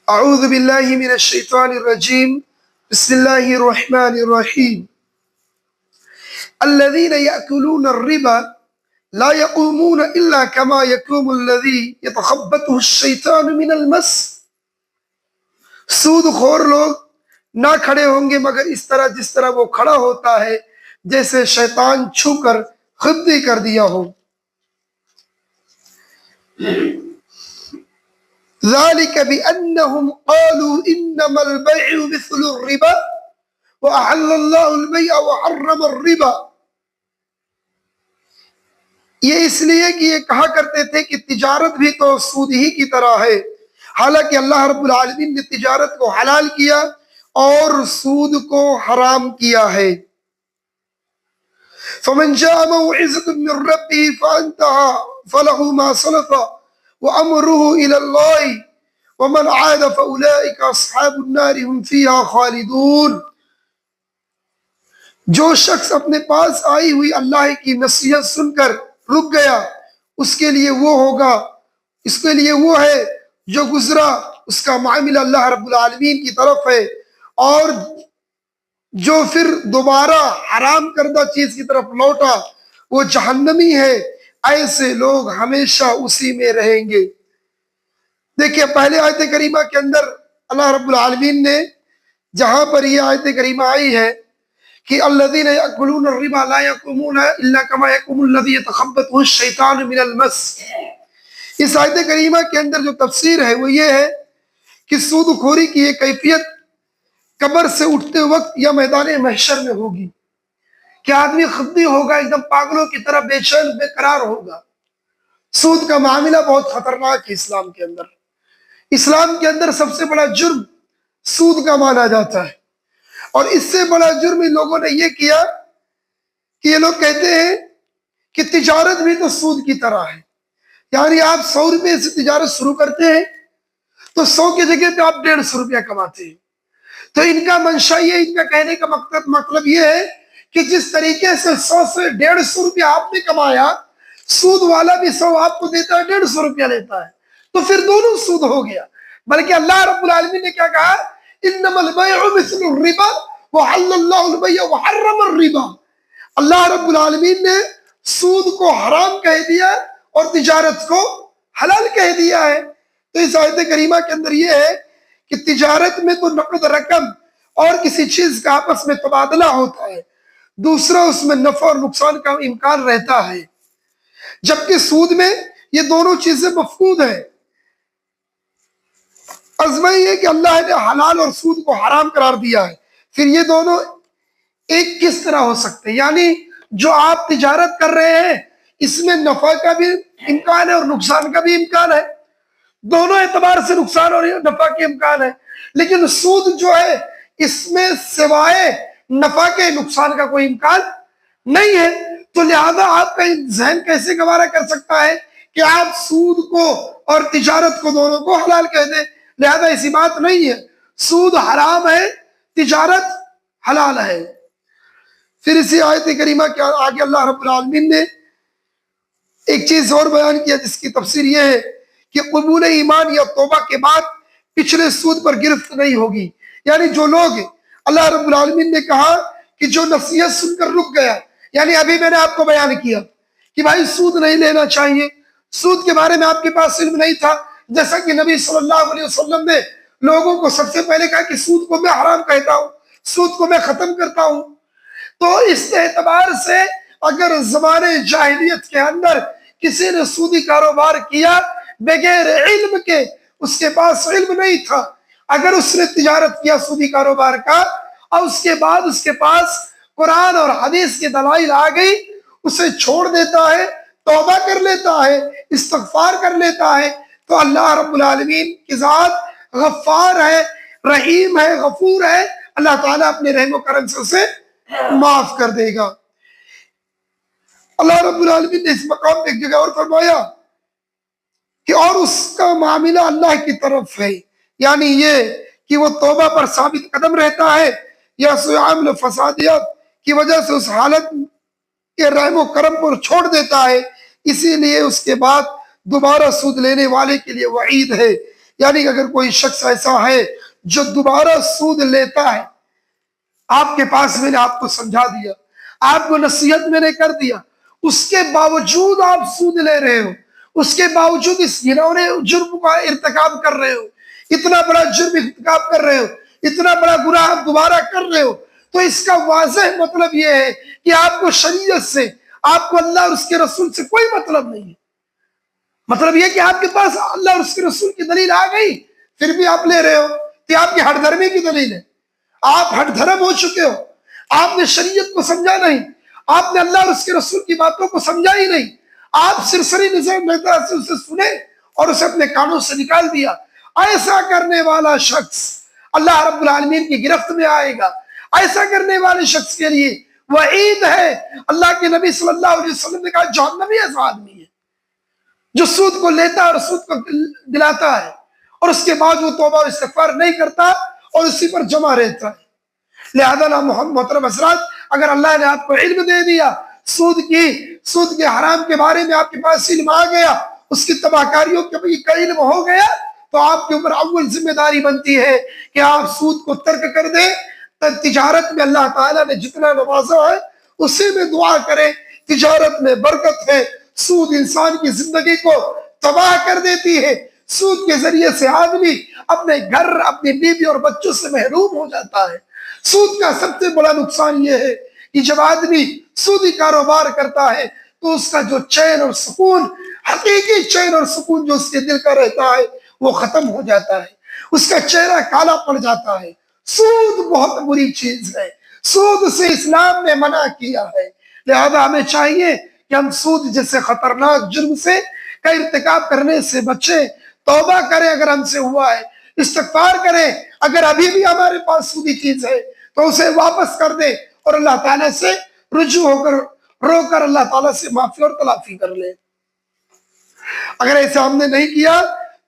أعوذ بالله من الشيطان الرجيم. بسم الله الرحمن الرحيم. الذين يأكلون الربا لا يقومون إلا كما يقوم الذي يتخبطه الشيطان من المس. سود خور لوگ نہ کھڑے ہوں گے مگر اس طرح جس طرح وہ کھڑا ہوتا ہے جیسے شیطان چھو کر خودی کر دیا ہو. ذلك بأنهم قالوا إنما البيع مثل الربا وأحل الله البيع وحرم الربا. یہ اس لیے کہ یہ کہا کرتے تھے کہ تجارت بھی تو سود ہی کی طرح ہے، حالانکہ اللہ رب العالمین نے تجارت کو حلال کیا اور سود کو حرام کیا ہے. فمن جاء موعظة من ربه فانتهى فله ما سلف وأمره إلى الله ومن عاد فأولئك أصحاب النار هم فيها خالدون. جو شخص اپنے پاس آئی ہوئی اللہ کی نصیحت سن کر رک گیا اس کے لیے وہ ہوگا، اس کے لیے وہ ہے جو گزرا اس کا معاملہ اللہ رب العالمین کی طرف ہے، اور جو پھر دوبارہ حرام کردہ چیز کی طرف لوٹا وہ جہنمی ہے. ایسے لوگ ہمیشہ اسی میں رہیں گے. دیکھیے پہلے آیت کریمہ کے اندر اللہ رب العالمین نے جہاں پر یہ آیت کریمہ آئی ہے کہ الذین یأکلون الربا لا یقومون الا کما یقوم الذی یتخبطہ الشیطان من المس، اس آیت کریمہ کے اندر جو تفسیر ہے وہ یہ ہے کہ سود خوری کی یہ کیفیت قبر سے اٹھتے وقت یا میدان محشر میں ہوگی کہ آدمی خودی ہوگا، ایک دم پاگلوں کی طرح بے چین بے قرار ہوگا. سود کا معاملہ بہت خطرناک ہے اسلام کے اندر. اسلام کے اندر سب سے بڑا جرم سود کا مانا جاتا ہے، اور اس سے بڑا جرم ان لوگوں نے یہ کیا کہ یہ لوگ کہتے ہیں کہ تجارت بھی تو سود کی طرح ہے. یعنی آپ 100 روپے سے تجارت شروع کرتے ہیں تو 100 کی جگہ پہ آپ 150 روپیہ کماتے ہیں. تو ان کا منشا یہ، ان کا کہنے کا مطلب یہ ہے کہ جس طریقے سے 100 سے 150 روپیہ آپ نے کمایا، سود والا بھی 100 آپ کو دیتا ہے، 150 روپیہ لیتا ہے، تو پھر دونوں سود ہو گیا. بلکہ اللہ رب العالمین نے کیا کہا؟ انما البیع مثل الربا وحل اللہ البیع وحرم الربا. اللہ رب العالمین نے سود کو حرام کہہ دیا اور تجارت کو حلال کہہ دیا ہے. تو اس آیت کریمہ کے اندر یہ ہے کہ تجارت میں تو نقد رقم اور کسی چیز کا آپس میں تبادلہ ہوتا ہے، دوسرا اس میں نفع اور نقصان کا امکان رہتا ہے، جبکہ سود میں یہ دونوں چیزیں مفقود ہیں. عظمہ یہ کہ اللہ نے حلال اور سود کو حرام قرار دیا ہے، پھر یہ دونوں ایک کس طرح ہو سکتے ہیں؟ یعنی جو آپ تجارت کر رہے ہیں اس میں نفع کا بھی امکان ہے اور نقصان کا بھی امکان ہے، دونوں اعتبار سے نقصان اور نفع کے امکان ہے. لیکن سود جو ہے اس میں سوائے نفع کے نقصان کا کوئی امکان نہیں ہے. تو لہذا آپ کا ذہن کیسے گوارا کر سکتا ہے کہ آپ سود کو اور تجارت کو دونوں کو حلال کہہ دیں؟ لہذا ایسی بات نہیں ہے. سود حرام ہے، تجارت حلال ہے. پھر اسی آیت کریمہ کے آگے اللہ رب العالمین نے ایک چیز اور بیان کیا جس کی تفسیر یہ ہے کہ قبول ایمان یا توبہ کے بعد پچھلے سود پر گرفت نہیں ہوگی. یعنی جو لوگ، اللہ رب العالمین نے کہا کہ جو نصیحت سن کر رک گیا، یعنی ابھی میں نے آپ کو بیان کیا کہ بھائی سود نہیں لینا چاہیے، سود کے بارے میں آپ کے پاس علم نہیں تھا، جیسا کہ نبی صلی اللہ علیہ وسلم نے لوگوں کو سب سے پہلے کہا کہ سود کو میں حرام کہتا ہوں، سود کو میں ختم کرتا ہوں. تو اس اعتبار سے اگر زمانے جاہلیت کے اندر کسی نے سودی کاروبار کیا بغیر علم کے، اس کے پاس علم نہیں تھا، اگر اس نے تجارت کیا سودی کاروبار کا اور اس کے بعد اس کے پاس قرآن اور حدیث کی دلائل آ گئی، اسے چھوڑ دیتا ہے، توبہ کر لیتا ہے، استغفار کر لیتا ہے، تو اللہ رب العالمین کی ذات غفار ہے، رحیم ہے، غفور ہے. اللہ تعالیٰ اپنے رحم و کرم سے اسے معاف کر دے گا. اللہ رب العالمین نے اس مقام پہ ایک جگہ اور فرمایا کہ اور اس کا معاملہ اللہ کی طرف ہے، یعنی یہ کہ وہ توبہ پر ثابت قدم رہتا ہے یا عامل فسادیات کی وجہ سے اس حالت کے رحم و کرم پر چھوڑ دیتا ہے، اسی لیے اس کے بعد دوبارہ سود لینے والے کے لیے وعید ہے. یعنی اگر کوئی شخص ایسا ہے جو دوبارہ سود لیتا ہے، آپ کے پاس میں نے آپ کو سمجھا دیا، آپ کو نصیحت میں نے کر دیا، اس کے باوجود آپ سود لے رہے ہو، اس کے باوجود اس گھنونے جرم کا ارتکاب کر رہے ہو، اتنا بڑا جرم ارتکاب کر رہے ہو، اتنا بڑا گناہ آپ دوبارہ کر رہے ہو، تو اس کا واضح مطلب یہ ہے کہ آپ کو شریعت سے، آپ کو اللہ اور اس کے رسول سے کوئی مطلب نہیں ہے۔ مطلب یہ کہ آپ کے پاس اللہ اور اس کے رسول کی دلیل آ گئی، پھر بھی آپ لے رہے ہو، کہ آپ کی ہٹ دھرمی کی دلیل ہے، آپ ہٹ دھرم ہو چکے ہو، آپ نے شریعت کو سمجھا نہیں، آپ نے اللہ اور اس کے رسول کی باتوں کو سمجھا ہی نہیں، آپ سرسری نظر سے اسے سنے اور اسے اپنے کانوں سے نکال دیا۔ ایسا کرنے والا شخص اللہ رب العالمین کی گرفت میں آئے گا۔ ایسا کرنے والے شخص کے لیے وعید ہے۔ اللہ کے نبی صلی اللہ علیہ وسلم نے کہا جہنمی ایسا آدمی ہے جو سود کو لیتا ہے اور سود کو دلاتا ہے، اور اس کے بعد وہ توبہ اور استغفار نہیں کرتا اور اسی پر جمع رہتا ہے۔ لہذا محترم حضرات، اگر اللہ نے آپ کو علم دے دیا، سود کے حرام کے بارے میں آپ کے پاس علم آ گیا، اس کی تباہ کاریوں کا علم ہو گیا، تو آپ کے اوپر اول ذمہ داری بنتی ہے کہ آپ سود کو ترک کر دیں۔ تجارت میں اللہ تعالیٰ نے جتنا نوازا ہے اسی میں دعا کریں۔ تجارت میں برکت ہے۔ سود انسان کی زندگی کو تباہ کر دیتی ہے۔ سود کے ذریعے سے آدمی اپنے گھر، اپنی بیوی اور بچوں سے محروم ہو جاتا ہے۔ سود کا سب سے بڑا نقصان یہ ہے کہ جب آدمی سودی کاروبار کرتا ہے تو اس کا جو چین اور سکون، حقیقی چین اور سکون جو اس کے دل کا رہتا ہے وہ ختم ہو جاتا ہے، اس کا چہرہ کالا پڑ جاتا ہے۔ سود بہت بری چیز ہے، سود سے اسلام نے منع کیا ہے۔ لہذا ہمیں چاہیے کہ ہم سود جیسے خطرناک جرم سے کا ارتکاب کرنے سے بچیں، توبہ کریں اگر ہم سے ہوا ہے، استغفار کریں، اگر ابھی بھی ہمارے پاس سودی چیز ہے تو اسے واپس کر دیں اور اللہ تعالیٰ سے رجوع ہو کر رو کر اللہ تعالیٰ سے معافی اور تلافی کر لیں۔ اگر ایسا ہم نے نہیں کیا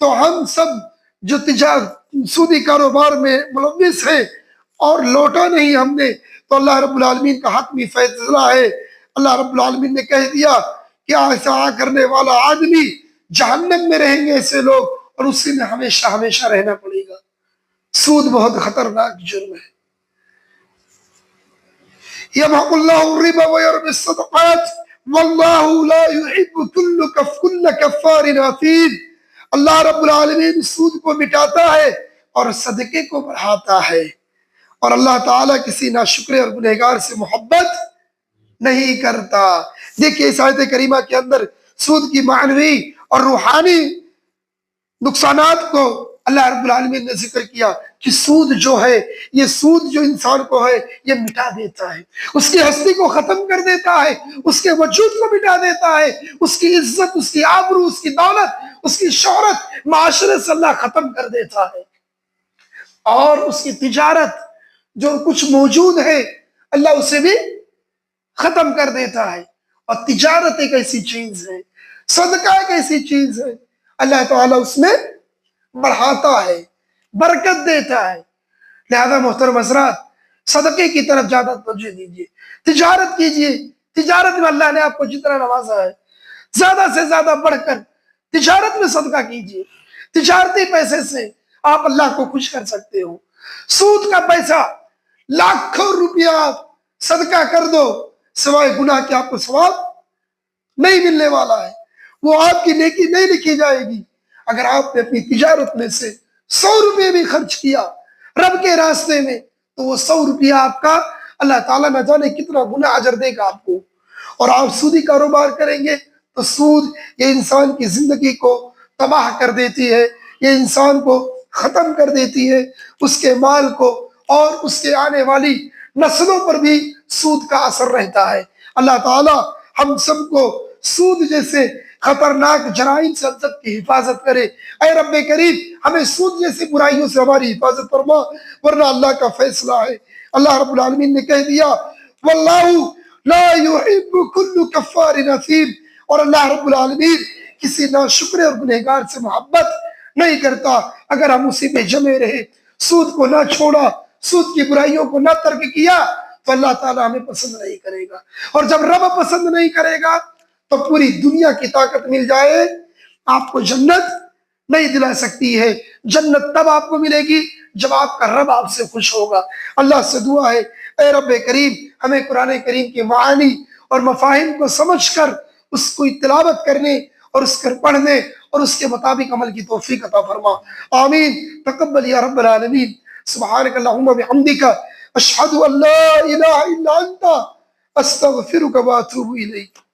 تو ہم سب جو سودی کاروبار میں ملوث ہیں اور لوٹا نہیں ہم نے، تو اللہ رب العالمین کا حتمی فیصلہ ہے۔ اللہ رب العالمین نے کہہ دیا کہ ایسا کرنے والا آدمی جہنم میں رہیں گے ایسے لوگ، اور اسی میں ہمیشہ ہمیشہ رہنا پڑے گا۔ سود بہت خطرناک جرم ہے۔ یمحق اللہ الربا ویربی الصدقات واللہ لا يحب کل کفار اثیم۔ اللہ رب العالمین سود کو مٹاتا ہے اور صدقے کو بڑھاتا ہے، اور اللہ تعالیٰ کسی ناشکرے اور گنہگار سے محبت نہیں کرتا۔ دیکھیے اس آیت کریمہ کے اندر سود کی معنوی اور روحانی نقصانات کو اللہ رب العالمین نے ذکر کیا کہ سود جو ہے، یہ سود جو انسان کو ہے یہ مٹا دیتا ہے، اس کی ہستی کو ختم کر دیتا ہے، اس کے وجود کو مٹا دیتا ہے، اس کی عزت، اس کی آبرو، اس کی دولت، اس کی شہرت معاشرے سے اللہ ختم کر دیتا ہے، اور اس کی تجارت جو کچھ موجود ہے اللہ اسے بھی ختم کر دیتا ہے۔ اور تجارت ایک ایسی چیز ہے، صدقہ ایک ایسی چیز ہے، اللہ تعالیٰ اس میں بڑھاتا ہے، برکت دیتا ہے۔ لہذا محترم حضرات، صدقے کی طرف زیادہ توجہ دیجیے، تجارت کیجیے۔ تجارت میں اللہ نے آپ کو جتنا نوازا ہے زیادہ سے زیادہ بڑھ کر تجارت میں صدقہ کیجیے۔ تجارتی پیسے سے آپ اللہ کو خوش کر سکتے ہو۔ سود کا پیسہ لاکھوں روپیہ صدقہ کر دو، سوائے گناہ کے آپ کو ثواب نہیں ملنے والا ہے، وہ آپ کی نیکی نہیں لکھی جائے گی۔ اگر آپ نے اپنی تجارت میں سے 100 روپے بھی خرچ کیا رب کے راستے میں، تو وہ 100 روپیہ آپ کا اللہ تعالیٰ نہ جانے کتنا گنا اجر دے گا آپ کو۔ اور آپ سودی کاروبار کریں گے تو سود یہ انسان کی زندگی کو تباہ کر دیتی ہے، یہ انسان کو ختم کر دیتی ہے، اس کے مال کو اور اس کے آنے والی نسلوں پر بھی سود کا اثر رہتا ہے۔ اللہ تعالیٰ ہم سب کو سود جیسے خطرناک جرائم سے ہم سب کی حفاظت کرے۔ اے رب کریم، ہمیں سود جیسی برائیوں سے ہماری حفاظت فرما، ورنہ اللہ کا فیصلہ ہے۔ اللہ رب العالمین نے کہہ دیا واللہ لا يحب كل کفار اثیم، اور اللہ رب العالمین کسی ناشکرے اور گنہگار سے محبت نہیں کرتا۔ اگر ہم اسی میں جمے رہے، سود کو نہ چھوڑا، سود کی برائیوں کو نہ ترک کیا، تو اللہ تعالیٰ ہمیں پسند نہیں کرے گا، اور جب رب پسند نہیں کرے گا تو پوری دنیا کی طاقت مل جائے آپ کو جنت نہیں دلا سکتی ہے۔ جنت تب آپ کو ملے گی جب آپ کا رب آپ سے خوش ہوگا۔ اللہ سے دعا ہے اے رب کریم ہمیں قرآن کریم کے معانی اور مفاہیم کو سمجھ کر اس کو تلاوت کرنے اور اس کو پڑھنے اور اس کے مطابق عمل کی توفیق عطا فرما، آمین۔ تقبل یا رب العالمین۔ سبحانک اللہم بحمدک، اشہد ان لا الہ الا انت، استغفرک واتوب الیک۔